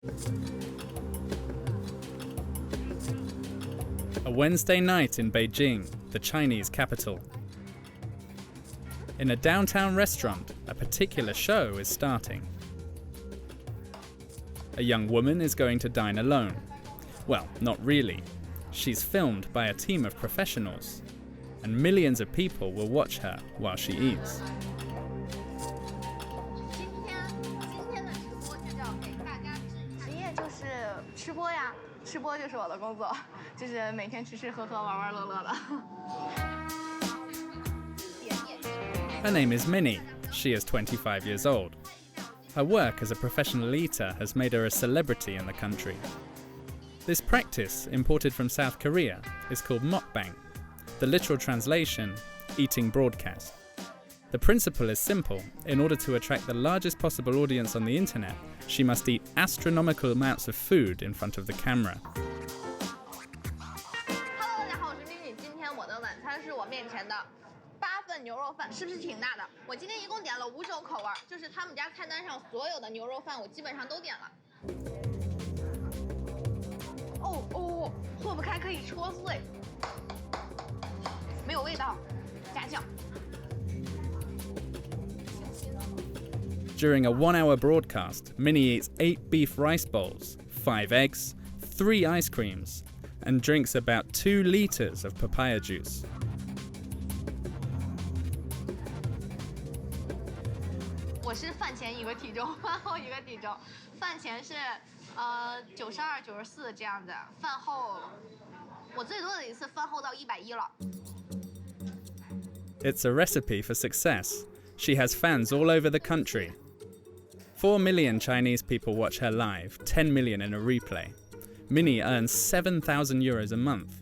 A Wednesday night in Beijing, the Chinese capital. In a downtown restaurant, a particular show is starting. A young woman is going to dine alone. Well, not really. She's filmed by a team of professionals, and millions of people will watch her while she eats. Her name is Minnie. She is 25 years old. Her work as a professional eater has made her a celebrity in the country. This practice, imported from South Korea, is called mukbang. The literal translation, eating broadcast. The principle is simple. In order to attract the largest possible audience on the internet, she must eat astronomical amounts of food in front of the camera. Hello， 大家好，我是咪咪。今天我的晚餐是我面前的8份牛肉饭，是不是挺大的？我今天一共点了5种口味，就是他们家菜单上所有的牛肉饭，我基本上都点了。哦，破不开可以戳碎，没有味道，加酱。During a 1-hour broadcast, Minnie eats 8 beef rice bowls, 5 eggs, 3 ice creams, and drinks about 2 liters of papaya juice. 我是饭前一个体重，饭后一个体重。饭前是92、94这样子，饭后我最多的一次饭后到110了。It's a recipe for success. She has fans all over the country. 4 million Chinese people watch her live, 10 million in a replay. Minnie earns €7,000 a month.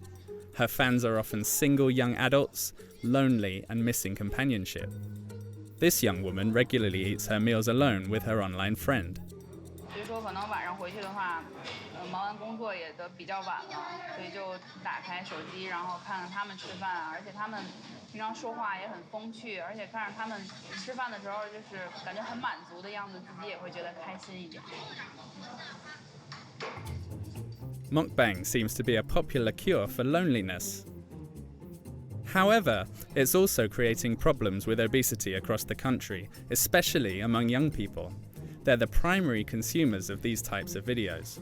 Her fans are often single young adults, lonely and missing companionship. This young woman regularly eats her meals alone with her online friend. 所以说可能晚上回去的话，忙完工作也都比较晚了，所以就打开手机，然后看看他们吃饭，而且他们平常说话也很风趣，而且看着他们吃饭的时候就是感觉很满足的样子，自己也会觉得开心一点。Mukbang seems to be a popular cure for loneliness. However, it's also creating problems with obesity across the country, especially among young people. They're the primary consumers of these types of videos.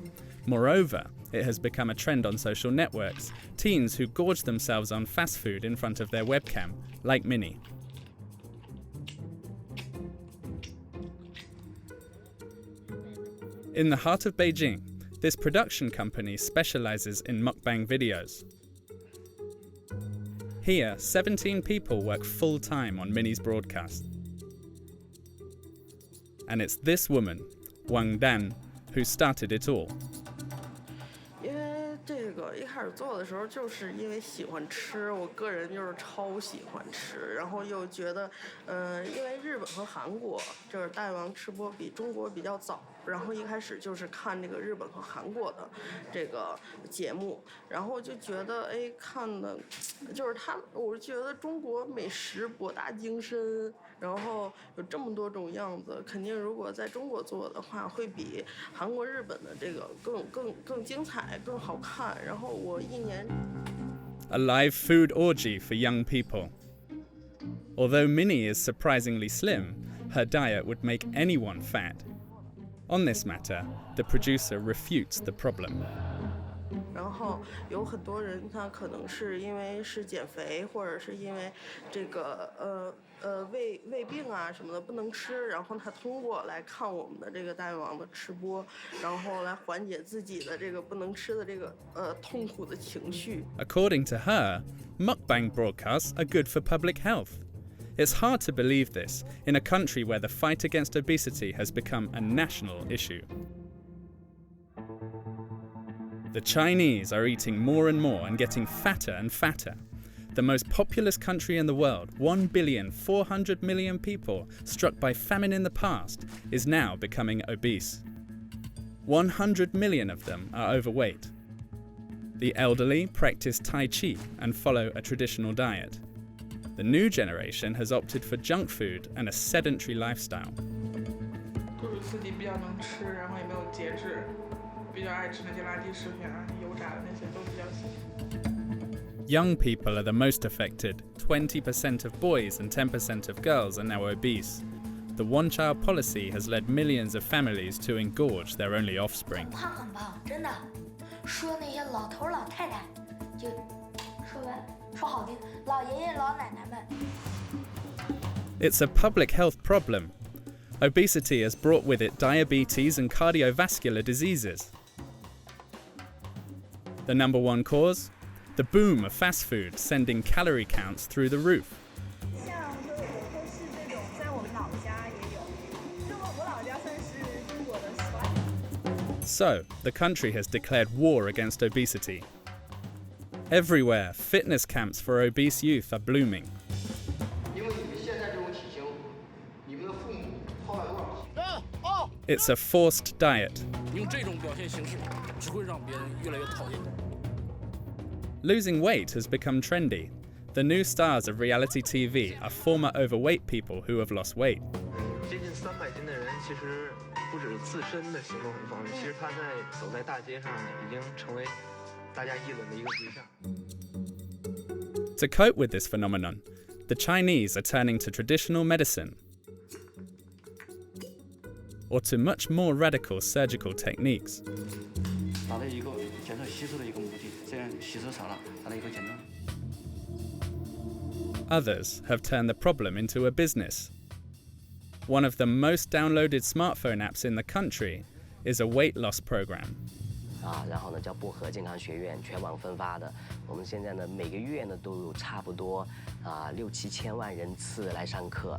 Moreover, it has become a trend on social networks, teens who gorge themselves on fast food in front of their webcam, like Minnie. In the heart of Beijing, this production company specializes in mukbang videos. Here, 17 people work full-time on Minnie's broadcast. And it's this woman, Wang Dan, who started it all. 因为这个一开始做的时候，就是因为喜欢吃，我个人就是超喜欢吃，然后又觉得，因为日本和韩国就是大王吃播比中国比较早，然后一开始就是看这个日本和韩国的这个节目，然后就觉得看的，就是我觉得中国美食博大精深，然后有这么多种样子，肯定如果在中国做的话，会比韩国、日本的这个更精彩、更好看。然后我一年 A live food orgy for young people. Although Minnie is surprisingly slim, her diet would make anyone fat. On this matter, the producer refutes the problem. 然后有很多人他可能是因为是减肥，或者是因为这个胃病啊什么的不能吃，然后他通过来看我们的这个大胃王的吃播，然后来缓解自己的这个不能吃的这个痛苦的情绪。According to her, mukbang broadcasts are good for public health. It's hard to believe this in a country where the fight against obesity has become a national issue. The Chinese are eating more and more and getting fatter and fatter. The most populous country in the world, 1,400,000,000 people struck by famine in the past, is now becoming obese. 100 million of them are overweight. The elderly practice Tai Chi and follow a traditional diet. The new generation has opted for junk food and a sedentary lifestyle. 就是自己比较能吃，然后也没有节制，比较爱吃那些垃圾食品啊，油炸的那些都比较喜欢。Young people are the most affected. 20% of boys and 10% of girls are now obese. The one-child policy has led millions of families to engorge their only offspring. 胖很胖，真的。说那些老头老太太，就说好听，老爷爷老奶奶们。It's a public health problem. Obesity has brought with it diabetes and cardiovascular diseases. The number one cause? The boom of fast food, sending calorie counts through the roof. So, the country has declared war against obesity. Everywhere, fitness camps for obese youth are blooming. It's a forced diet. Losing weight has become trendy. The new stars of reality TV are former overweight people who have lost weight. 接近300斤的人，其实不只是自身的行动很方便，其实他走在大街上已经成为大家议论的一个对象。To cope with this phenomenon, the Chinese are turning to traditional medicine or to much more radical surgical techniques. Others have turned the problem into a business. One of the most downloaded smartphone apps in the country is a weight loss program. 然后呢叫薄荷健康学院全网分发的，我们现在呢每个月呢都有差不多6-7千万人次来上课。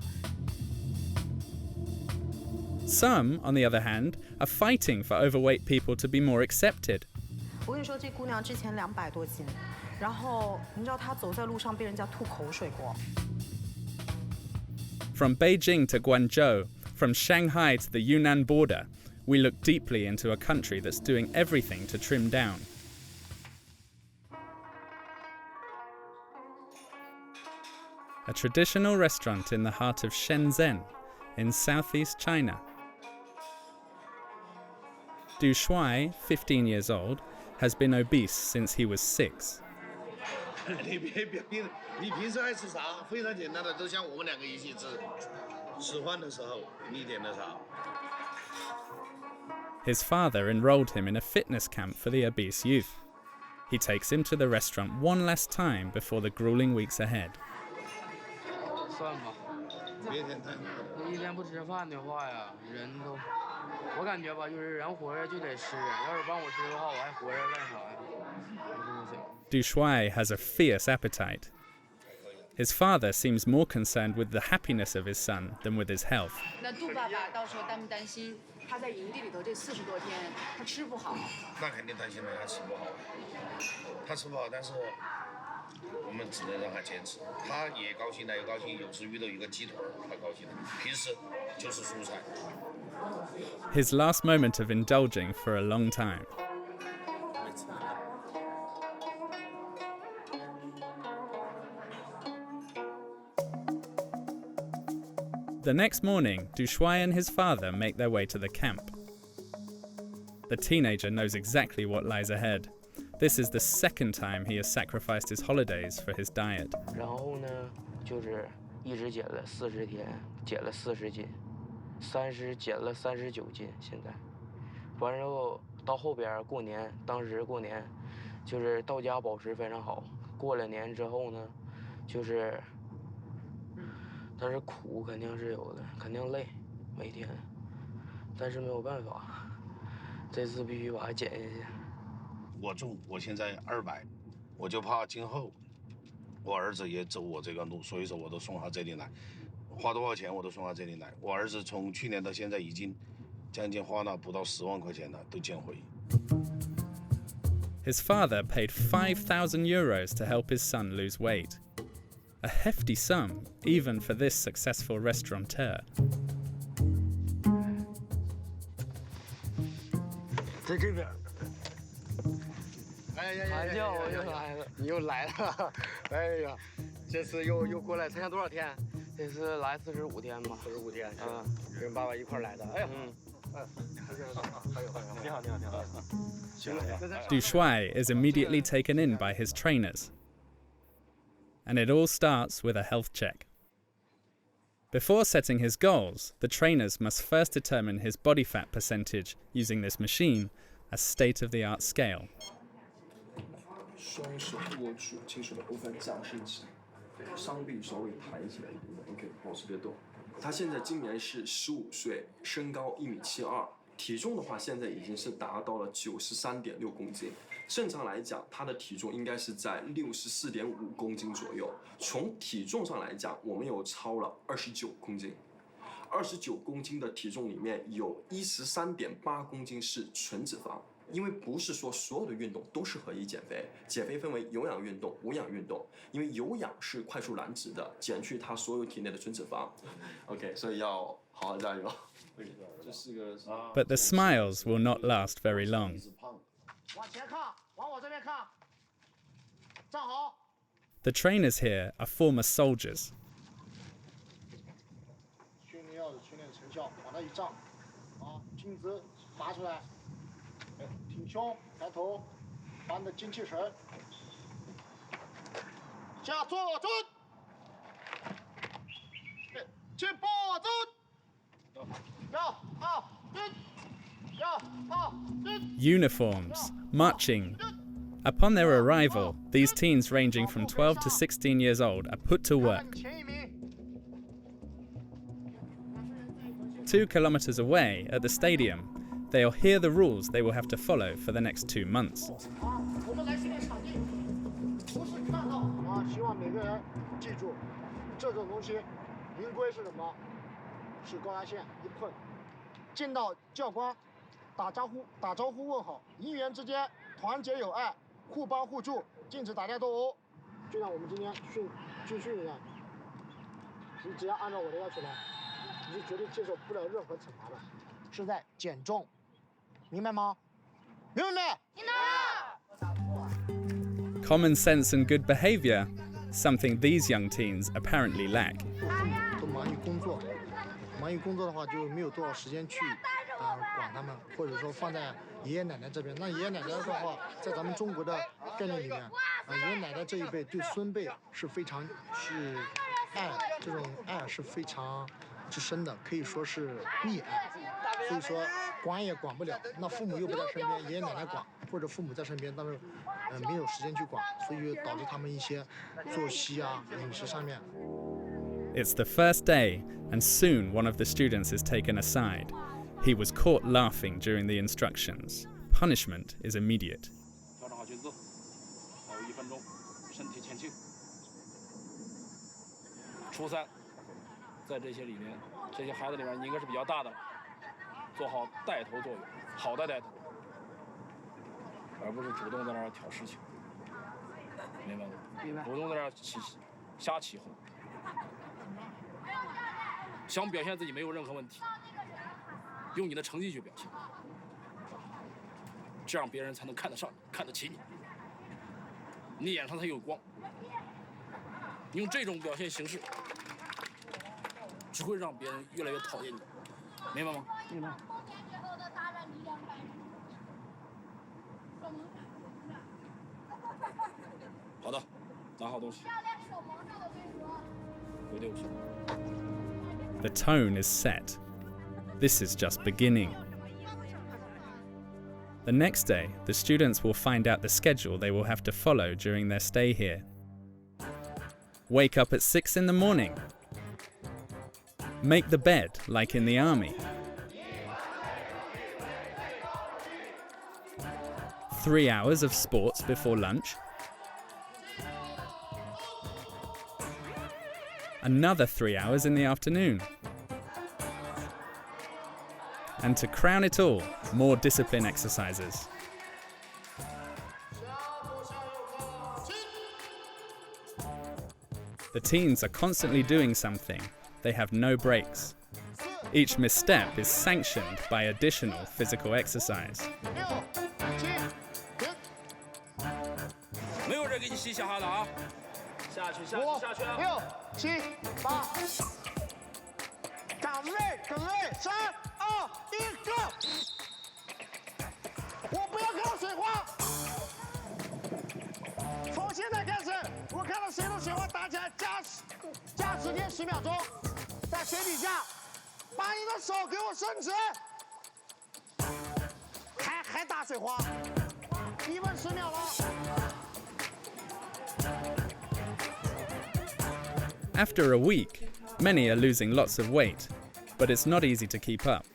Some, on the other hand, are fighting for overweight people to be more accepted. 我跟你说，这姑娘之前200多斤，然后你知道她走在路上被人家吐口水过。From Beijing to Guangzhou, from Shanghai to the Yunnan border, we look deeply into a country that's doing everything to trim down. A traditional restaurant in the heart of Shenzhen, in southeast China. Du Shuai, 15 years old, has been obese since he was 6. 你别表现，你平时爱吃啥？非常简单的，都像我们两个一起吃。吃饭的时候，你点的啥？ His father enrolled him in a fitness camp for the obese youth. He takes him to the restaurant one last time before the grueling weeks ahead. 算吧，别点太多。一天不吃饭的话呀，人都，我感觉吧，就是人活着就得吃，要是帮我吃的话，我还活着干啥呀？我真不行。 Du Shuai has a fierce appetite. His father seems more concerned with the happiness of his son than with his health. 那杜爸爸到时候担不担心？他在营地里头这40多天，他吃不好。那肯定担心了，他吃不好。他吃不好，但是我们只能让他坚持。他也高兴，他也高兴。有时遇到一个鸡腿，他高兴。平时就是蔬菜。 His last moment of indulging for a long time. The next morning, Du Shuai and his father make their way to the camp. The teenager knows exactly what lies ahead. This is the second time he has sacrificed his holidays for his diet. 然后呢，就是一直减了40天，减了40斤，30减了39斤，现在，完之后到后边过年，当时过年，就是到家保持非常好。过了年之后呢，就是。 但是苦肯定是有的，肯定累，每天，但是没有办法，这次必须把它减下去。我重，我现在200，我就怕今后我儿子也走我这个路，所以说我都送他这里来，花多少钱我都送他这里来。我儿子从去年到现在已经将近花了不到10万块钱了，都减回。 His father paid 5,000 euros to help his son lose weight. A hefty sum, even for this successful restaurateur. 在这边。哎呀，我又来了，你又来了，哎呀，这次又过来参加多少天？这次来45天吧。45天，跟爸爸一块来的。哎呀， Du Shuai is immediately taken in by his trainers. And it all starts with a health check. Before setting his goals, the trainers must first determine his body fat percentage using this machine, a state-of-the-art scale. 双手握住轻手的部分降身体，双臂稍微抬起来一点 ，OK， 保持别动。他现在今年是15岁，身高1.72米，体重的话现在已经是达到了93.6公斤。正常来讲，他的体重应该是在64.5公斤左右。从体重上来讲，我们有超了29公斤。29公斤的体重里面有13.8公斤是纯脂肪。 因为不是说所有的运动都适合于减肥，减肥分为有氧运动、无氧运动。因为有氧是快速燃脂的，减去它所有体内的纯脂肪。OK， 所以要好好加油。这是个。But the smiles will not last very long. 往前看，往我这边看，站好。The trainers here are former soldiers. 训练要有训练成效，往那一站，啊，颈子拔出来。 挺胸，抬头，把你的精气神。下坐蹲，进步蹲，要好蹲，要好蹲。Uniforms, marching. Upon their arrival, these teens ranging from 12 to 16 years old are put to work. 2 kilometers away at the stadium, they'll hear the rules they will have to follow for the next 2 months. 我们来训练场地，不是看到啊，希望每个人记住，这种东西，营规是什么？是高压线一碰，见到教官，打招呼问好，一员之间团结友爱，互帮互助，禁止打架斗殴。就像我们今天军训一样，你只要按照我的要求来，你是绝对接受不了任何惩罚的，是在减重。 明白吗？明白没？明白。 Common sense and good behavior, something these young teens apparently lack. 都忙于工作，忙于工作的话就没有多少时间去管他们，或者说放在爷爷奶奶这边。那爷爷奶奶的话，在咱们中国的概念里面，爷爷奶奶这一辈对孙辈是非常是爱，这种爱是非常之深的，可以说是溺爱。 所以说管也管不了，那父母又不在身边，爷爷奶奶管，或者父母在身边，但是没有时间去管，所以导致他们一些作息啊、饮食上面。 It's the first day, and soon one of the students is taken aside. He was caught laughing during the instructions. Punishment is immediate. 调整好裙子，还有1分钟，身体前倾。初三，在这些里面，这些孩子里面，你应该是比较大的。 做好带头作用，好的带头，而不是主动在那儿挑事情，明白吗？明白。主动在那儿瞎起哄，想表现自己没有任何问题，用你的成绩去表现，这样别人才能看得上你，看得起你，你眼上才有光。用这种表现形式，只会让别人越来越讨厌你。 明白吗？明白。好的，拿好东西。回队伍去。The tone is set. This is just beginning. The next day, the students will find out the schedule they will have to follow during their stay here. Wake up at 6 in the morning. Make the bed like in the army. 3 hours of sports before lunch. Another 3 hours in the afternoon. And to crown it all, more discipline exercises. The teens are constantly doing something. They have no breaks. Each misstep is sanctioned by additional physical exercise. 没有人给你洗下哈的啊！下去啊！5、6、7、8，岗位，3、2、1，go！了谁的水花打起来，加时间10秒钟，在水底下，把你的手给我伸直，还打水花，1分10秒了。After a week, many are losing lots of weight, but it's not easy to keep up.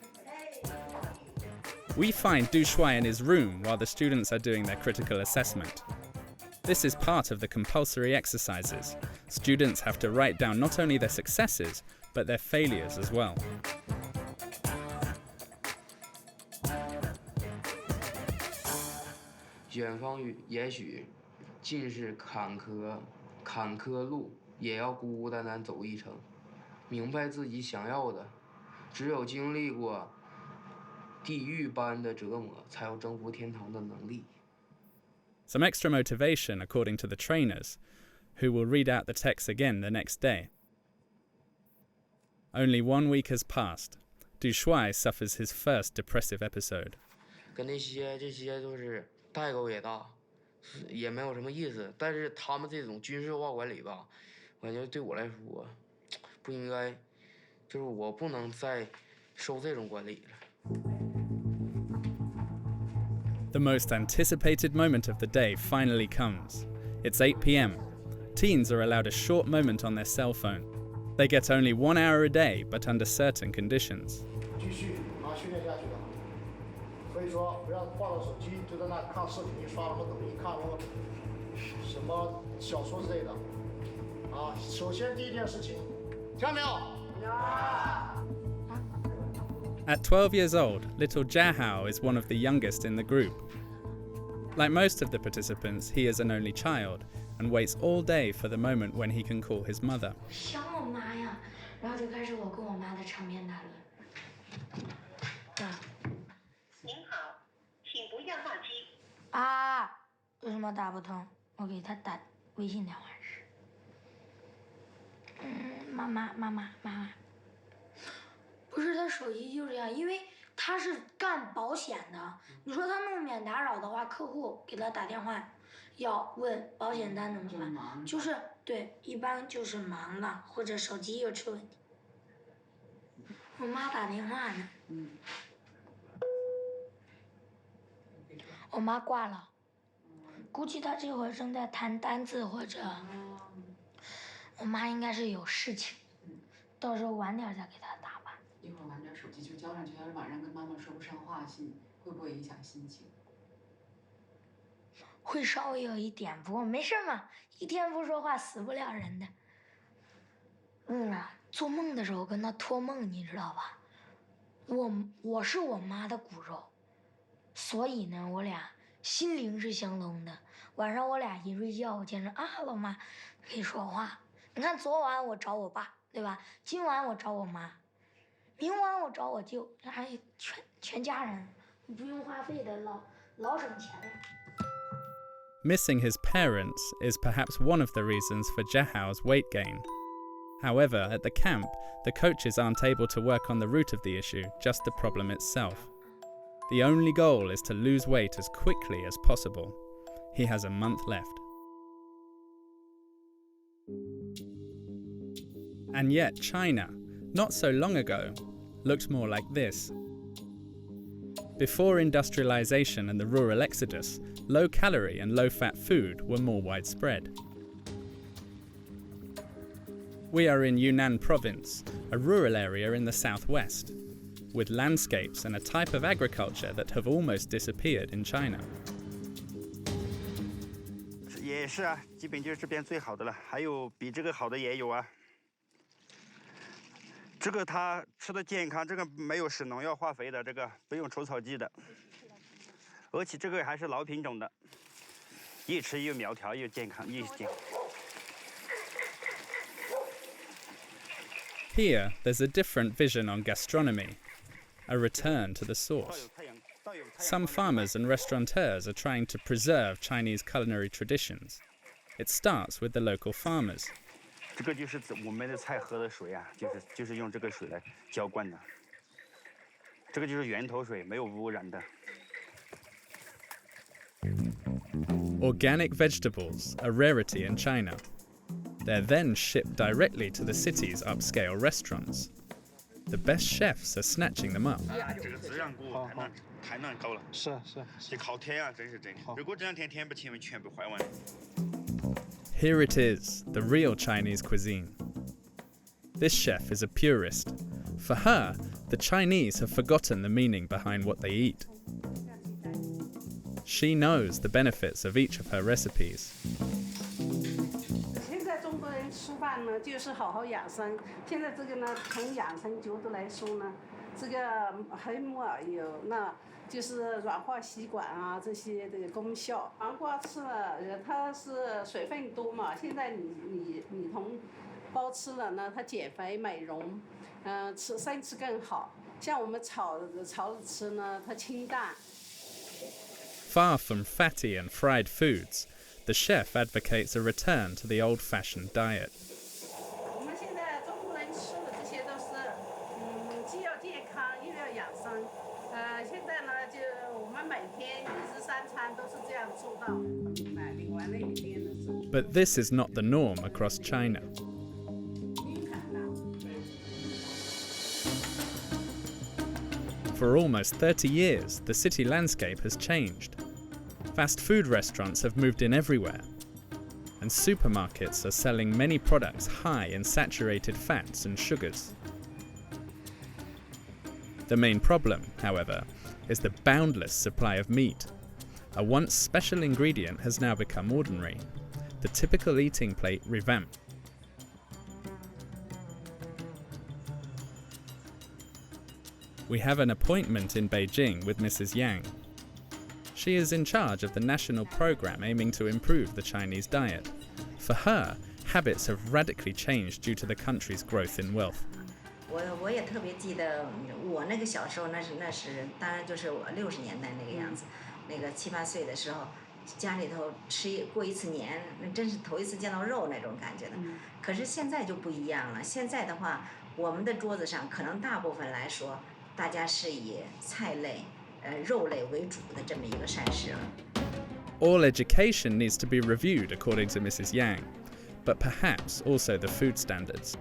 We find Du Shuai in his room while the students are doing their critical assessment. This is part of the compulsory exercises. Students have to write down not only their successes, but their failures as well. 远方也许尽是坎坷路，也要孤孤单单走一程。明白自己想要的，只有经历过地狱般的折磨，才有征服天堂的能力。 Some extra motivation, according to the trainers, who will read out the text again the next day. Only 1 week has passed. Du Shuai suffers his first depressive episode. 跟这些都是代沟也大，也没有什么意思。但是他们这种军事化管理吧，我感觉对我来说不应该，就是我不能再受这种管理了。 The most anticipated moment of the day finally comes. It's 8 p.m. Teens are allowed a short moment on their cell phone. They get only 1 hour a day, but under certain conditions. 继续训练下去的，所以说不要抱着手机就在那看视频，刷什么抖音，看什么小说之类的。首先第一件事情，听到没有？ At 12 years old, little Jiahao is one of the youngest in the group. Like most of the participants, he is an only child and waits all day for the moment when he can call his mother. 想我妈呀，然后就开始我跟我妈的长篇大论。您好，请不要闹机。为什么打不通？我给他打微信电话是。妈妈。不是他手机就这样，因为他是干保险的。你说他弄免打扰的话，客户给他打电话，要问保险单怎么办？就是对，一般就是忙了，或者手机又出问题。我妈打电话呢。我妈挂了，估计她这会儿正在谈单子或者，我妈应该是有事情，到时候晚点再给她打吧。 一会儿晚点手机就交上去，要是晚上跟妈妈说不上话，会不会影响心情？会稍微有一点，不过没事嘛，一天不说话死不了人的。做梦的时候跟她托梦，你知道吧？我是我妈的骨肉，所以呢，我俩心灵是相通的。晚上我俩一睡觉，我见着老妈可以说话。你看昨晚我找我爸，对吧？今晚我找我妈。 明晚我找我舅，还全家人，不用花费的，老省钱了。 Missing his parents is perhaps one of the reasons for Jiahao's weight gain. However, at the camp, the coaches aren't able to work on the root of the issue, just the problem itself. The only goal is to lose weight as quickly as possible. He has a month left. And yet China, not so long ago, looked more like this. Before industrialization and the rural exodus, low-calorie and low-fat food were more widespread. We are in Yunnan province, a rural area in the southwest, with landscapes and a type of agriculture that have almost disappeared in China. 也是啊，基本就是这边最好的了，还有比这个好的也有啊。 这个它吃的健康，这个没有使农药化肥的，这个不用除草剂的，而且这个还是老品种的，越吃越苗条，越健康，越健康。 Here, there's a different vision on gastronomy, a return to the source. Some farmers and restaurateurs are trying to preserve Chinese culinary traditions. It starts with the local farmers. 这个就是我们的菜喝的水啊，就是用这个水来浇灌的。这个就是源头水，没有污染的。 Organic vegetables, a rarity in China. They're then shipped directly to the city's upscale restaurants. The best chefs are snatching them up. 这个孜然果太难搞了，是，得靠天啊，真是真的。如果这两天天不晴，全部坏完。 Here it is, the real Chinese cuisine. This chef is a purist. For her, the Chinese have forgotten the meaning behind what they eat. She knows the benefits of each of her recipes. 现在中国人吃饭呢，就是好好养生。现在这个呢，从养生角度来说呢，这个黑木耳有那就是软化血管啊这些的功效。黄瓜吃了，它是水分多嘛，现在你同胞吃了呢，它减肥美容，吃生吃更好。像我们炒着吃呢，它清淡。 Far from fatty and fried foods, the chef advocates a return to the old-fashioned diet. 我们现在中国人吃的这些都是，既要健康又要养生。现在呢，就我们每天1日3餐都是这样做到。领完了里面的是。But this is not the norm across China. For almost 30 years, the city landscape has changed. Fast food restaurants have moved in everywhere, and supermarkets are selling many products high in saturated fats and sugars. The main problem, however, is the boundless supply of meat. A once special ingredient has now become ordinary, the typical eating plate revamped. We have an appointment in Beijing with Mrs. Yang. She is in charge of the national program aiming to improve the Chinese diet. For her, habits have radically changed due to the country's growth in wealth. 我也特别记得我那个小时候，那是当然就是我60年代那个样子，那个7、8岁的时候，家里头过一次年，那真是头一次见到肉那种感觉的。可是现在就不一样了，现在的话，我们的桌子上可能大部分来说，大家是以菜类、肉类为主的这么一个膳食了。All education needs to be reviewed according to Mrs. Yang, but perhaps also the food standards.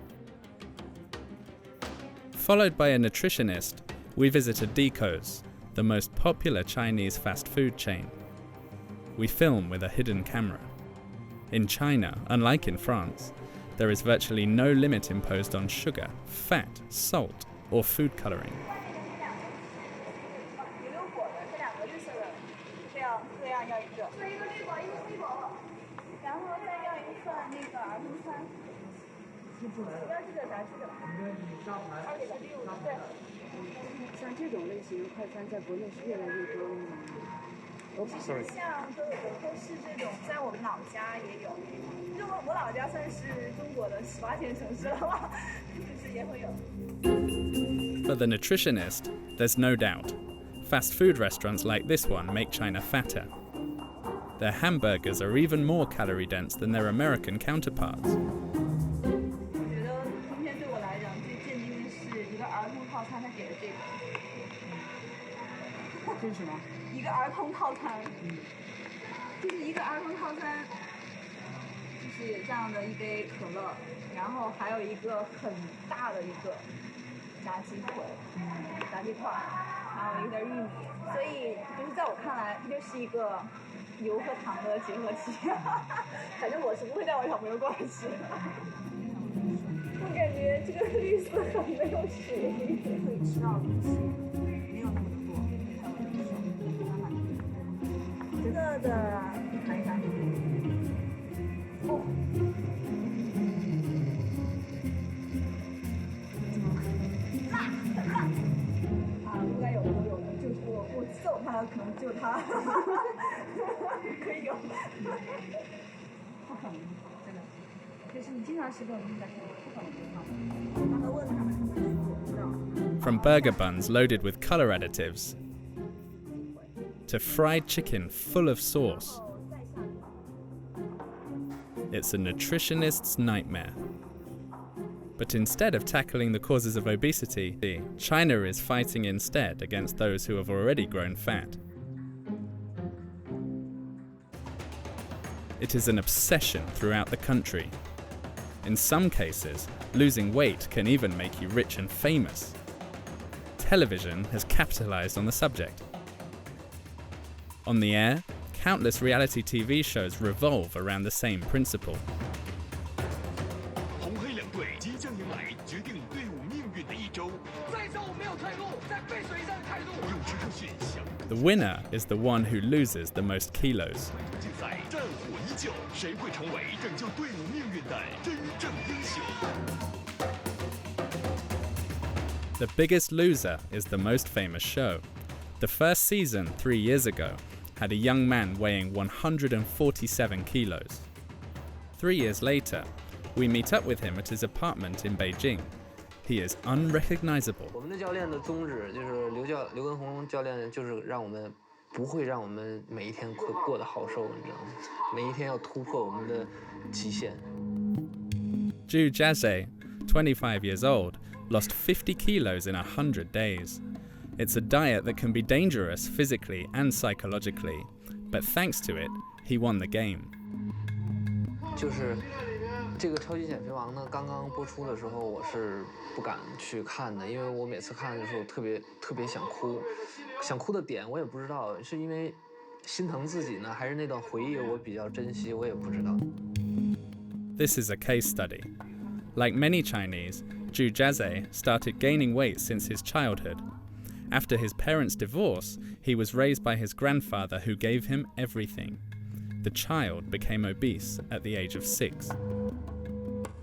Followed by a nutritionist, we visit Adico's, the most popular Chinese fast food chain. We film with a hidden camera. In China, unlike in France, there is virtually no limit imposed on sugar, fat, salt, or food coloring. Sorry. 像都是这种，在我们老家也有，就我老家算是中国的18线城市了吧，就是也会有。For the nutritionist, there's no doubt. Fast food restaurants like this one make China fatter. Their hamburgers are even more calorie dense than their American counterparts. 我觉得今天对我来讲最震惊的是一个儿童套餐，他给的这个。这是什么？一个儿童套餐，就是一个儿童套餐，就是这样的一杯可乐，然后还有一个很大的一个炸鸡腿，炸鸡块，还有一点玉米，所以就是在我看来，这就是一个油和糖的结合体。反正我是不会带我小朋友过来吃。我感觉这个绿色很没有水，可以吃到东西，没有那么多，还有点少。真的看一看。哦。辣！应该有的，就是我揍他，可能就他，可以有。不可能，真的。就是你经常吃这种东西，不可能。刚才问他们，他们说不知道。 From burger buns loaded with color additives to fried chicken full of sauce. It's a nutritionist's nightmare. But instead of tackling the causes of obesity, China is fighting instead against those who have already grown fat. It is an obsession throughout the country. In some cases, losing weight can even make you rich and famous. Television has capitalized on the subject. On the air, countless reality TV shows revolve around the same principle. The winner is the one who loses the most kilos. The Biggest Loser is the most famous show. The first season, 3 years ago, had a young man weighing 147 kilos. 3 years later, we meet up with him at his apartment in Beijing. He is unrecognizable. 我们的教练的宗旨就是刘畊宏教练就是让我们不会让我们每一天过得好受，你知道吗？每一天要突破我们的极限。Zhu Jiazhe, 25 years old, lost 50 kilos in 100 days. It's a diet that can be dangerous physically and psychologically, but thanks to it, he won the game. 就是这个超级减肥王呢，刚刚播出的时候，我是不敢去看的，因为我每次看的时候特别想哭，想哭的点我也不知道，是因为心疼自己呢，还是那段回忆我比较珍惜，我也不知道。This is a case study. Like many Chinese, Zhu Jiazhe started gaining weight since his childhood. After his parents' divorce, he was raised by his grandfather who gave him everything. The child became obese at the age of 6.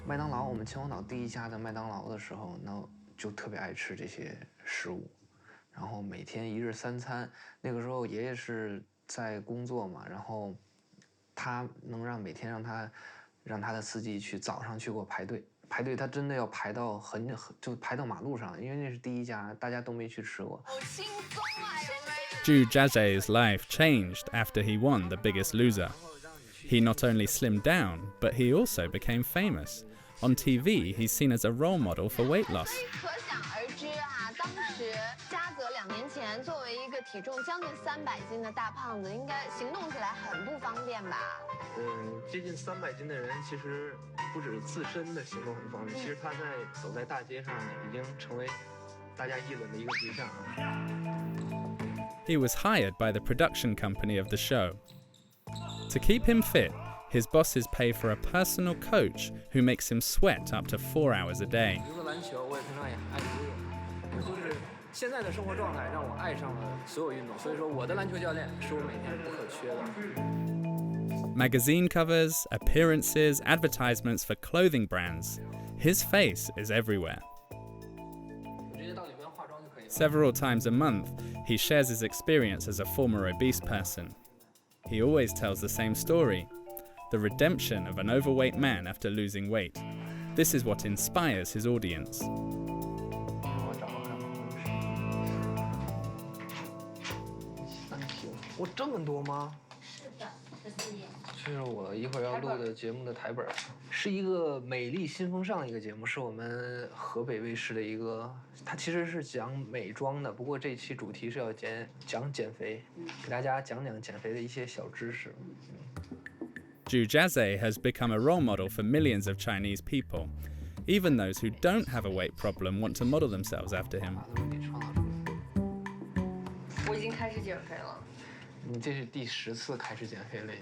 麦当劳，我们秦皇岛第一家的麦当劳的时候，那就特别爱吃这些食物，然后每天一日3餐。那个时候爷爷是在工作嘛，然后他能每天让他的司机去早上去给我排队，他真的要排到就排到马路上，因为那是第一家，大家都没去吃过。Zhu Jiazhe's life changed after he won The Biggest Loser. He not only slimmed down, but he also became famous. On TV, he's seen as a role model for weight loss. 可想而知啊，当时嘉泽2年前作为一个体重将近300斤的大胖子，应该行动起来很不方便吧？接近300斤的人，其实不止自身的行动很方便，其实他走在大街上已经成为大家议论的一个对象。He was hired by the production company of the show. To keep him fit, his bosses pay for a personal coach who makes him sweat up to 4 hours a day. 比如说篮球，我也平常也爱游泳，就是现在的生活状态让我爱上了所有运动，所以说我的篮球教练是我每天不可缺的。Magazine covers, appearances, advertisements for clothing brands. His face is everywhere. Several times a month, he shares his experience as a former obese person. He always tells the same story, the redemption of an overweight man after losing weight. This is what inspires his audience. 我这么多吗？是的，14页。这是我一会儿要录的节目的台本，是一个美丽新风尚一个节目，是我们河北卫视的一个，它其实是讲美妆的，不过这一期主题是要讲减肥，给大家讲减肥的一些小知识。Zhu Jiazhe has become a role model for millions of Chinese people. Even those who don't have a weight problem want to model themselves after him. 我已经开始减肥了。你这是第10次开始减肥了，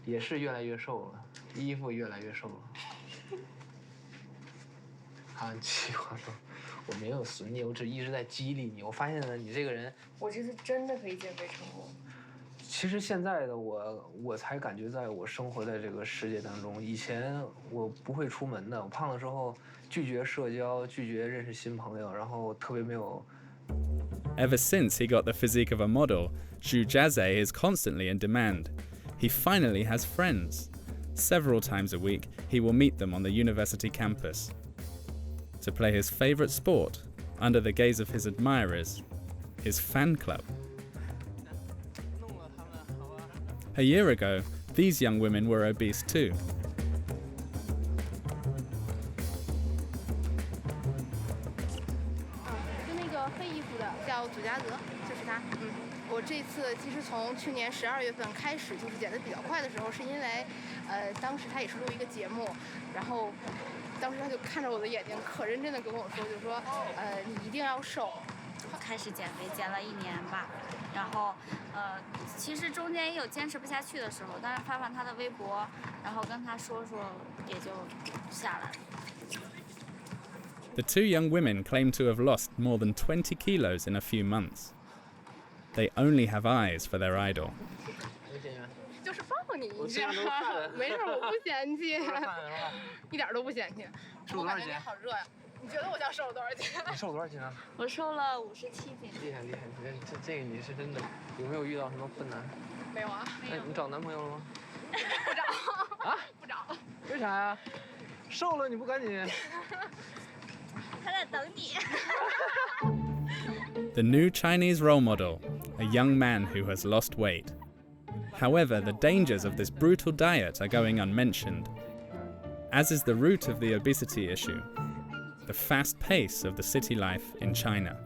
也是越来越瘦了，衣服越来越瘦了。看计划中，我没有损你，我只一直在激励你。我发现了你这个人，我这次真的可以减肥成功。其实现在的我才感觉，在我生活在这个世界当中，以前我不会出门的。我胖的时候拒绝社交，拒绝认识新朋友，然后特别没有。Ever since he got the physique of a model, Zhu Jiazhe is constantly in demand. He finally has friends. Several times a week, he will meet them on the university campus. To play his favorite sport, under the gaze of his admirers, his fan club. A year ago, these young women were obese too. 就那个黑衣服的叫祖家泽，就是他。我之这次其实从去年12月份开始就是减得比较快的时候，是因为，当时他也是录一个节目，然后当时他就看着我的眼睛，可认真的跟我说，就说，你一定要瘦。开始减肥，减了1年吧，然后，其实中间也有坚持不下去的时候，但是发发他的微博，然后跟他说说，也就下来了。The two young women claim to have lost more than 20 kilos in a few months. They only have eyes for their idol. 就是放你一下，没事，我不嫌弃，一点都不嫌弃。我感觉你好热呀。你觉得我想瘦了多少斤？你瘦了多少斤啊？我瘦了57斤。厉害厉害，这个你是真的。有没有遇到什么困难？没有啊。那你找男朋友了吗？不找。啊？不找。为啥呀？瘦了你不赶紧？他在等你。The new Chinese role model, a young man who has lost weight. However, the dangers of this brutal diet are going unmentioned, as is the root of the obesity issue, the fast pace of the city life in China.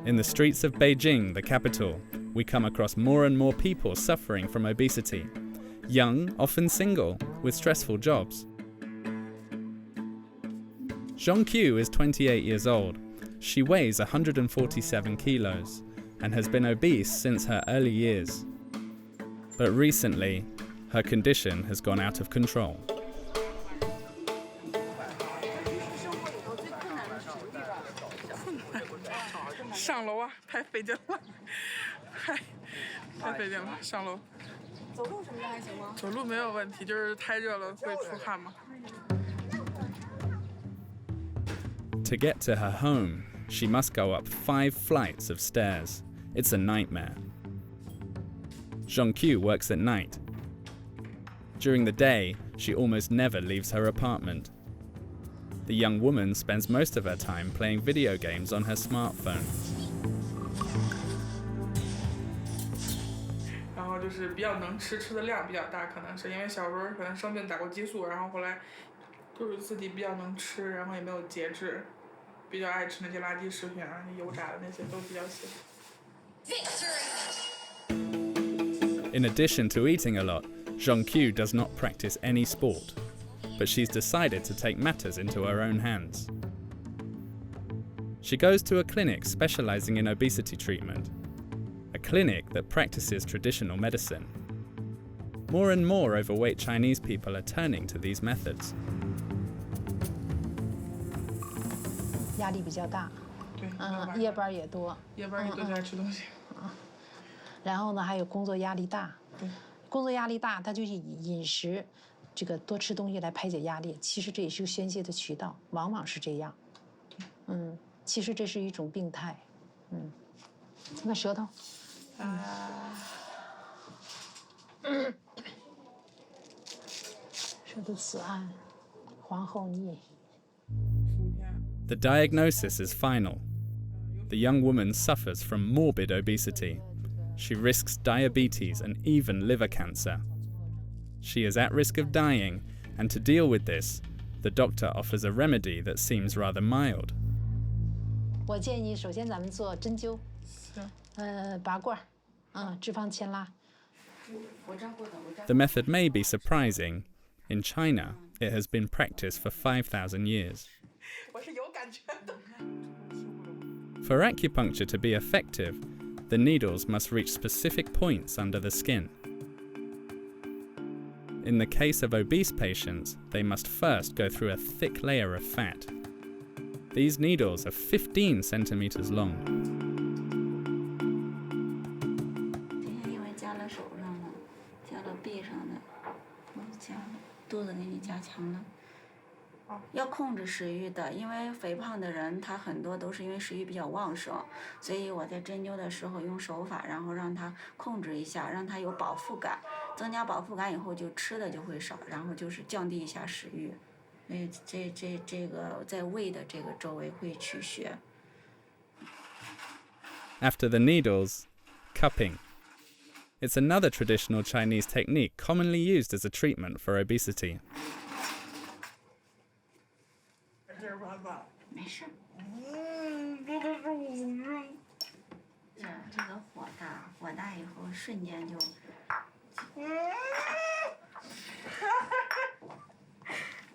In the streets of Beijing, the capital, we come across more and more people suffering from obesity, young, often single, with stressful jobs. Zhong Q is 28 years old. She weighs 147 kilos and has been obese since her early years. But recently, her condition has gone out of control. 上楼啊，太费劲了，太费劲了，上楼。走路什么的还行吗？走路没有问题，就是太热了会出汗嘛。To get to her home, she must go up 5 flights of stairs. It's a nightmare. Zhong Q works at night. During the day, she almost never leaves her apartment. The young woman spends most of her time playing video games on her smartphone. 然后就是比较能吃，吃的量比较大，可能是因为小时候可能生病打过激素，然后后来就是自己比较能吃，然后也没有节制，比较爱吃那些垃圾食品啊，油炸的那些都比较喜欢。In addition to eating a lot, Zhong Q does not practice any sport, but she's decided to take matters into her own hands. She goes to a clinic specializing in obesity treatment, a clinic that practices traditional medicine. More and more overweight Chinese people are turning to these methods. 压力比较大，对，夜班也多，夜班也多在吃东西，然后呢，还有工作压力大，工作压力大，他就以饮食，这个多吃东西来排解压力，其实这也是个宣泄的渠道，往往是这样，其实这是一种病态，那舌头，舌头紫暗，黄厚腻。 The diagnosis is final. The young woman suffers from morbid obesity. She risks diabetes and even liver cancer. She is at risk of dying, and to deal with this, the doctor offers a remedy that seems rather mild. 我建议，首先咱们做针灸，拔罐，脂肪牵拉。The method may be surprising. In China, it has been practiced for 5,000 years. For acupuncture to be effective, the needles must reach specific points under the skin. In the case of obese patients, they must first go through a thick layer of fat. These needles are 15 centimeters long. 今天因为夹了手上了，夹了臂上的，夹了肚子给你加强了。 要控制食欲的，因为肥胖的人他很多都是因为食欲比较旺盛，所以我在针灸的时候用手法，然后让他控制一下，让他有饱腹感，增加饱腹感以后就吃的就会少，然后就是降低一下食欲。所以这个在胃的这个周围会取血。After the needles, cupping. It's another traditional Chinese technique commonly used as a treatment for obesity. 没事。这个火大以后瞬间就。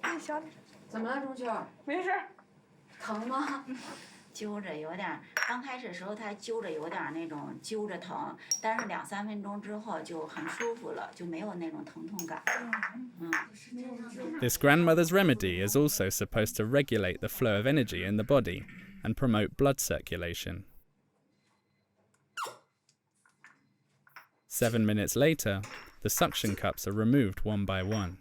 你小点。怎么了，钟秋？没事。疼吗？揪着有点，刚开始的时候他揪着有点那种揪着疼，但是2、3分钟之后就很舒服了，就没有那种疼痛感。This grandmother's remedy is also supposed to regulate the flow of energy in the body and promote blood circulation. 7 minutes later, the suction cups are removed one by one.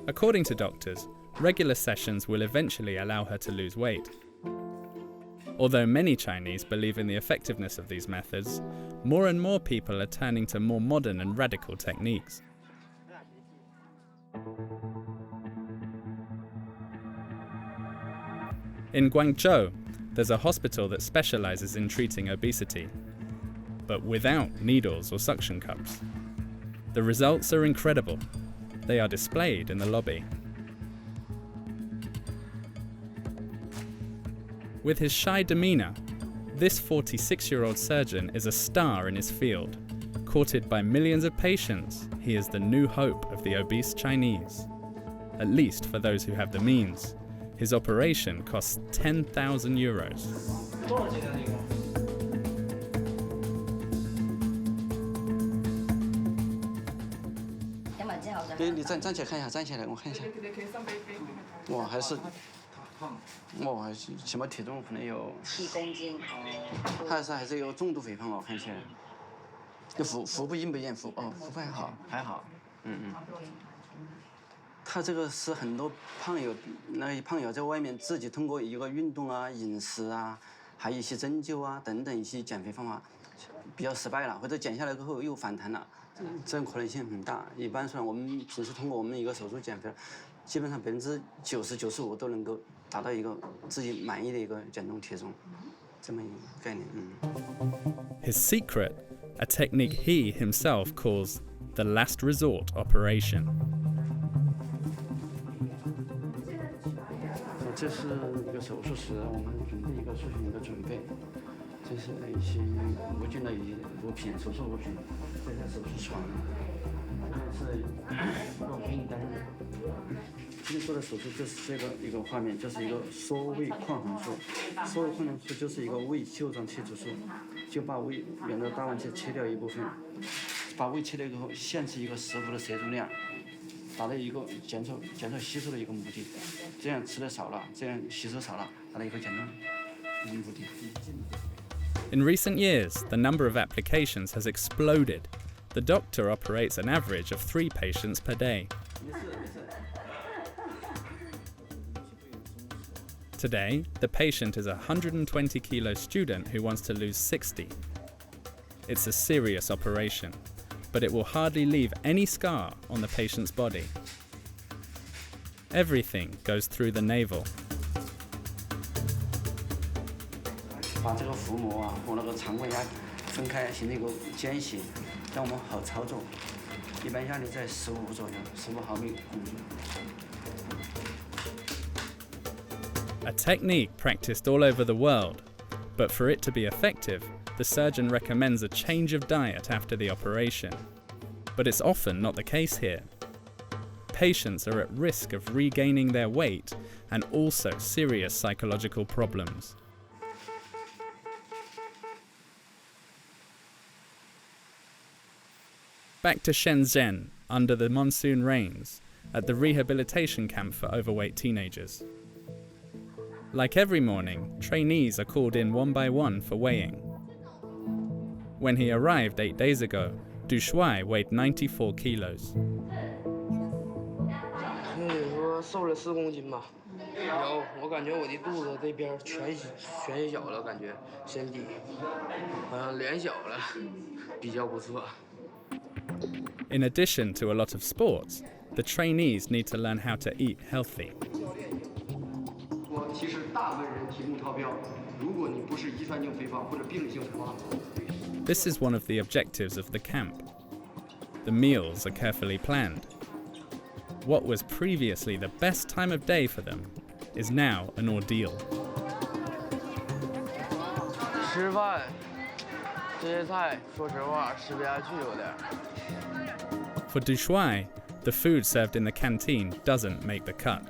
According to doctors, regular sessions will eventually allow her to lose weight. Although many Chinese believe in the effectiveness of these methods, more and more people are turning to more modern and radical techniques. In Guangzhou, there's a hospital that specializes in treating obesity, but without needles or suction cups. The results are incredible. They are displayed in the lobby. With his shy demeanor, this 46-year-old surgeon is a star in his field. Courted by millions of patients, he is the new hope of the obese Chinese. At least for those who have the means. His operation costs 10,000 euros. 你站起来看一下，站起来我看一下。我还是，我还是起码体重可能有7公斤。还是有重度肥胖，我看起来。这腹部硬不硬？腹部还好，还好。他这个是很多胖友，胖友在外面自己通过一个运动啊、饮食啊，还有一些针灸啊等等一些减肥方法，比较失败了，或者减下来之后又反弹了。 这种可能性很大。一般说，我们平时通过我们一个手术减肥，基本上90%、95%都能够达到一个自己满意的一个减重体重，这么一个概念。His secret, a technique he himself calls the last resort operation. 这是一个手术室，我们准备一个术前的准备。 这是一些无菌的物品，手术物品，这是手术床，这是我给你单。今天做的手术就是一个画面，就是一个缩胃扩横术。缩胃扩横术就是一个胃袖状切除术，就把胃原来大弯切切掉一部分，把胃切掉以后，限制一个食物的摄入量，达到一个减少吸收的一个目的。这样吃的少了，这样吸收少了，达到一个减重的目的。 In recent years, the number of applications has exploded. The doctor operates an average of 3 patients per day. Today, the patient is a 120-kilo student who wants to lose 60. It's a serious operation, but it will hardly leave any scar on the patient's body. Everything goes through the navel. 把这个腹膜啊和那个肠胃啊分开，形成一个间隙，让我们好操作。一般压力在15左右，15毫米汞。A technique practiced all over the world, but for it to be effective, the surgeon recommends a change of diet after the operation. But it's often not the case here. Patients are at risk of regaining their weight and also serious psychological problems. Back to Shenzhen, under the monsoon rains, at the rehabilitation camp for overweight teenagers. Like every morning, trainees are called in one by one for weighing. When he arrived 8 days ago, Du Shuai weighed 94 kilos. 可以说瘦了4公斤吧。有，我感觉我的肚子这边全小了，感觉身体好像脸小了，比较不错。 In addition to a lot of sports, the trainees need to learn how to eat healthy. 我其实大部分人体重超标，如果你不是遗传性肥胖或者病理性肥胖。 This is one of the objectives of the camp. The meals are carefully planned. What was previously the best time of day for them is now an ordeal. 吃饭，这些菜，说实话吃不下去有点。 For Du Shuai, the food served in the canteen doesn't make the cut.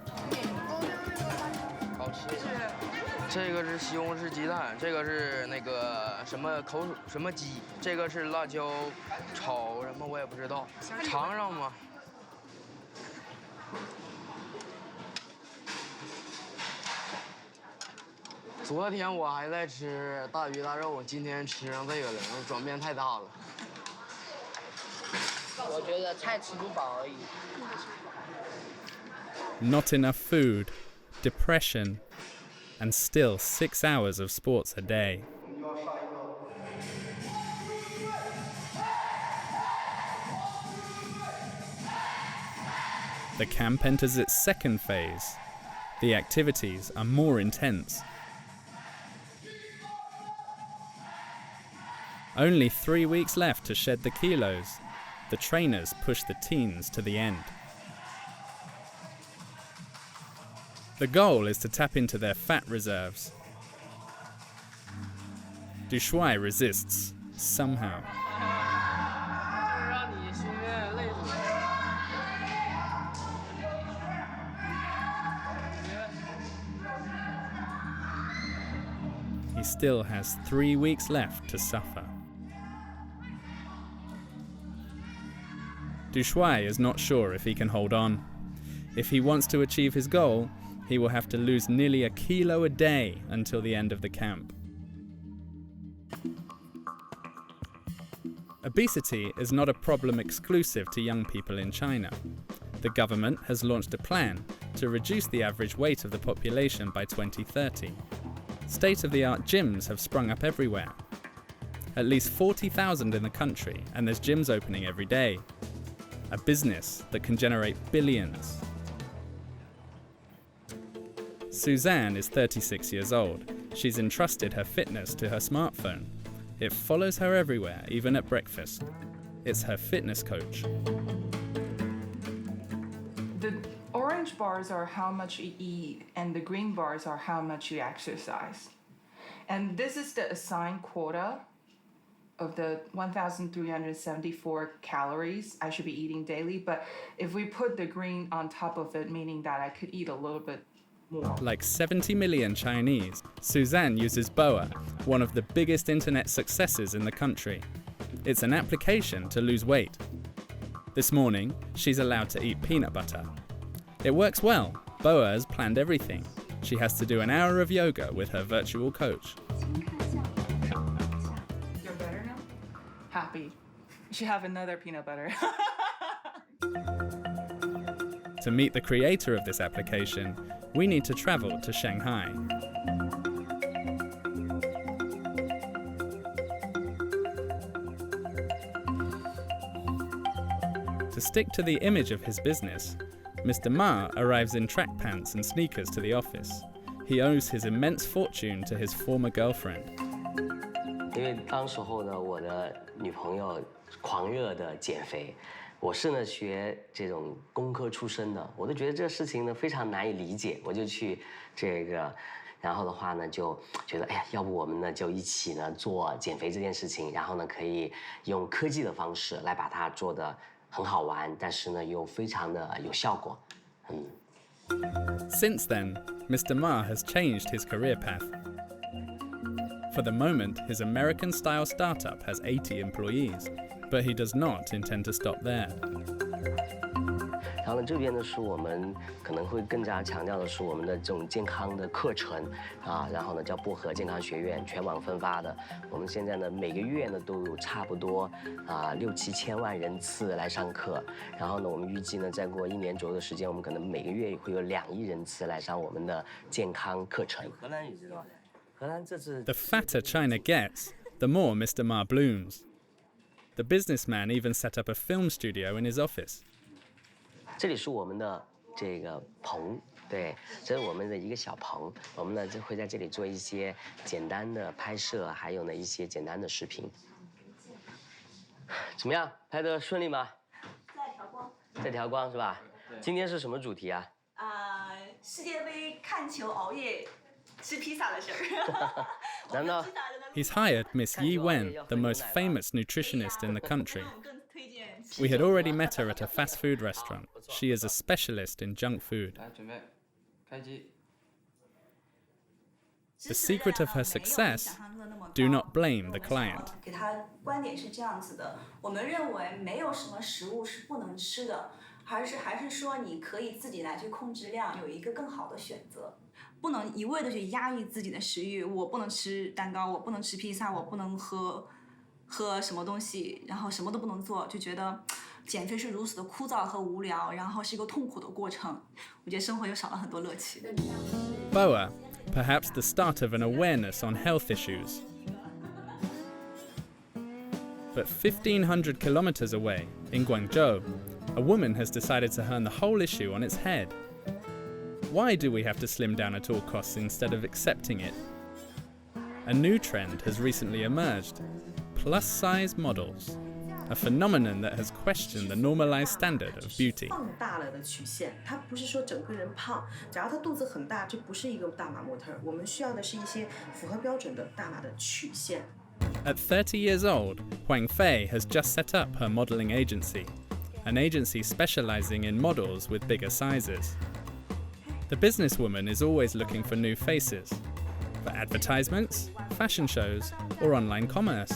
好吃。这个是西红柿鸡蛋，这个是那个什么鸡，这个是辣椒炒什么我也不知道，尝尝嘛。 昨天我还在吃大鱼大肉，今天吃上这个了，转变太大了。我觉得菜吃不饱而已。Not enough food, depression, and still 6 hours of sports a day. The camp enters its second phase. The activities are more intense. Only 3 weeks left to shed the kilos. The trainers push the teens to the end. The goal is to tap into their fat reserves. Du Shuai resists, somehow. He still has 3 weeks left to suffer. Du Shuai is not sure if he can hold on. If he wants to achieve his goal, he will have to lose nearly a kilo a day until the end of the camp. Obesity is not a problem exclusive to young people in China. The government has launched a plan to reduce the average weight of the population by 2030. State-of-the-art gyms have sprung up everywhere. At least 40,000 in the country, and there's gyms opening every day. A business that can generate billions. Suzanne is 36 years old. She's entrusted her fitness to her smartphone. It follows her everywhere, even at breakfast. It's her fitness coach. The orange bars are how much you eat, and the green bars are how much you exercise. And this is the assigned quota of the 1,374 calories I should be eating daily. But if we put the green on top of it, meaning that I could eat a little bit more. Like 70 million Chinese, Suzanne uses BOA, one of the biggest internet successes in the country. It's an application to lose weight. This morning, she's allowed to eat peanut butter. It works well. BOA has planned everything. She has to do an hour of yoga with her virtual coach. You're better now? Happy. You should have another peanut butter. To meet the creator of this application, we need to travel to Shanghai. To stick to the image of his business, Mr. Ma arrives in track pants and sneakers to the office. He owes his immense fortune to his former girlfriend. 因为当时候呢，我的女朋友狂热的减肥，我是呢学这种工科出身的，我都觉得这个事情呢非常难以理解，我就去这个，然后的话呢就觉得，哎呀，要不我们呢就一起呢做减肥这件事情，然后呢可以用科技的方式来把它做得很好玩，但是呢又非常的有效果，Since then, Mr. Ma has changed his career path. For the moment, his American-style startup has 80 employees, but he does not intend to stop there. 然后呢，这边呢是我们可能会更加强调的是我们的这种健康的课程啊，然后呢叫薄荷健康学院，全网分发的。我们现在呢每个月呢都有差不多6、7千万人次来上课，然后呢我们预计呢再过1年左右的时间，我们可能每个月会有2亿人次来上我们的健康课程。荷兰你知道吗？荷兰这次 The fatter China gets, the more Mr. Ma blooms. The businessman even set up a film studio in his office. 这里是我们的这个棚，对，这是我们的一个小棚。我们呢就会在这里做一些简单的拍摄，还有呢一些简单的视频。怎么样，拍得顺利吗？在调光。在调光是吧？今天是什么主题啊？世界杯看球熬夜吃披萨的事儿。He's hired Miss Yi Wen, the most famous nutritionist in the country. We had already met her at a fast food restaurant. She is a specialist in junk food. The secret of her success: do not blame the client. 给他观点是这样子的，我们认为没有什么食物是不能吃的，还是说你可以自己来去控制量，有一个更好的选择，不能一味的去压抑自己的食欲。我不能吃蛋糕，我不能吃披萨，我不能喝什么东西，然后什么都不能做，就觉得减肥是如此的枯燥和无聊，然后是一个痛苦的过程。我觉得生活就少了很多乐趣。Boa, perhaps the start of an awareness on health issues. But 1,500 kilometers away, in Guangzhou, a woman has decided to turn the whole issue on its head. Why do we have to slim down at all costs instead of accepting it? A new trend has recently emerged: plus-size models, a phenomenon that has questioned the normalized standard of beauty. 放大了的曲线，它不是说整个人胖，假如他肚子很大，这不是一个大码模特，我们需要的是一些符合标准的大码的曲线。At 30 years old, Huang Fei has just set up her modeling agency, an agency specializing in models with bigger sizes. The businesswoman is always looking for new faces, for advertisements, fashion shows, or online commerce.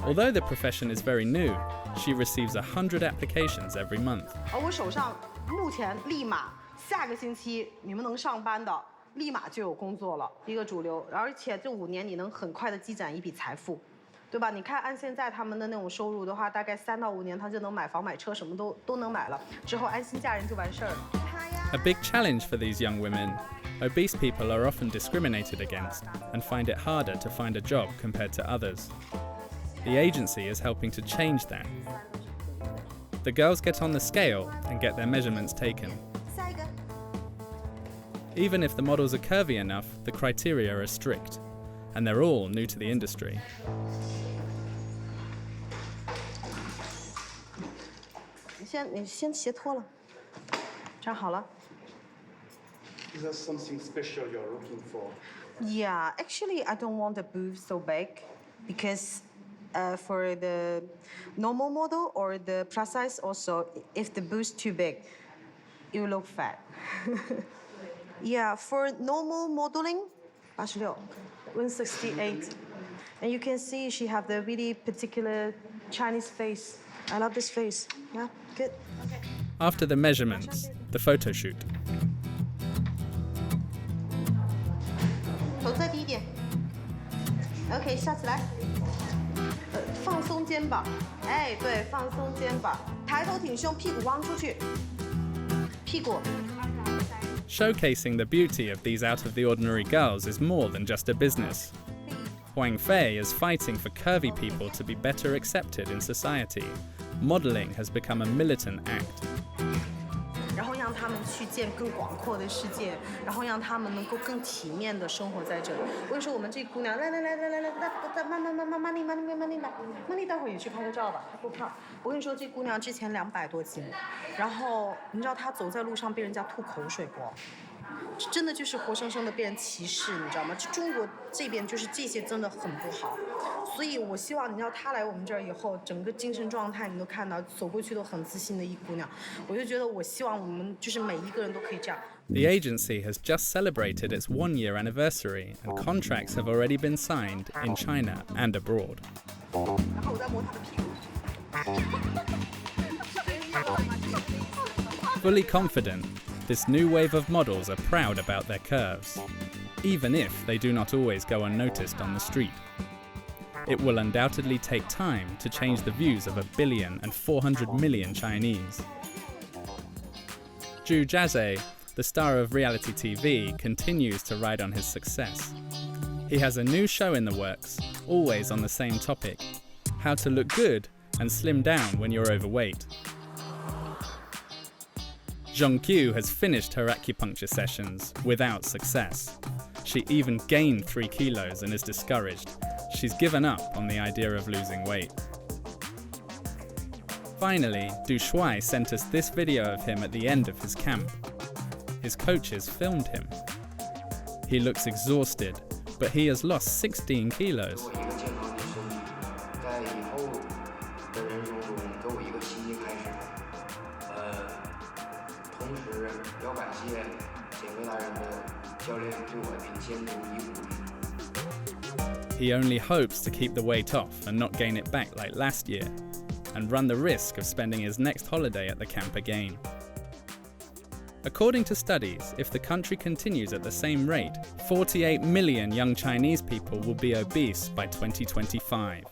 Although the profession is very new, she receives 100 applications every month. 我手上目前立马下个星期你们能上班的，立马就有工作了，一个主流，而且这5年你能很快的积攒一笔财富，对吧？你看按现在他们的那种收入的话，大概3到5年他就能买房买车，什么都能买了，之后安心嫁人就完事儿了。A big challenge for these young women: obese people are often discriminated against and find it harder to find a job compared to others. The agency is helping to change that. The girls get on the scale and get their measurements taken. Even if the models are curvy enough, the criteria are strict, and they're all new to the industry. 你先鞋脱了，站好了。Is there something special you're looking for? Yeah, actually, I don't want the booth so big, because for the normal model or the plus size also, if the booth too big, you look fat. Yeah, for normal modeling, 86, 168. And you can see she have the really particular Chinese face. I love this face. Yeah, good. After the measurements, the photo shoot. 头再低一点。OK， 下起来。放松肩膀。哎，对，放松肩膀。抬头挺胸，屁股弯出去。屁股。Showcasing the beauty of these out-of-the-ordinary girls is more than just a business. Huang Fei is fighting for curvy people to be better accepted in society. Modeling has become a militant act. 然后让他们去见更广阔的世界，然后让他们能够更体面的生活在这里。我跟你说，我们这姑娘，来，慢，待会儿也去拍个照吧，她不胖。我跟你说，这姑娘之前200多斤，然后你知道她走在路上被人家吐口水不？真的就是活生生的被人歧视，你知道吗？中国这边就是这些真的很不好，所以我希望你知道她来我们这儿以后，整个精神状态你都看到，走过去都很自信的一姑娘。我就觉得我希望我们就是每一个人都可以这样。The agency has just celebrated its 1-year anniversary, and contracts have already been signed in China and abroad. 然后我再摸她的屁股。Fully confident, this new wave of models are proud about their curves, even if they do not always go unnoticed on the street. It will undoubtedly take time to change the views of 1,400 million Chinese. Zhu Jiazhe, the star of reality TV, continues to ride on his success. He has a new show in the works, always on the same topic: how to look good and slim down when you're overweight. Zhong Qiu has finished her acupuncture sessions without success. She even gained 3 kilos and is discouraged. She's given up on the idea of losing weight. Finally, Du Shuai sent us this video of him at the end of his camp. his coaches filmed him. He looks exhausted, but he has lost 16 kilos. He only hopes to keep the weight off and not gain it back like last year, and run the risk of spending his next holiday at the camp again. According to studies, if the country continues at the same rate, 48 million young Chinese people will be obese by 2025.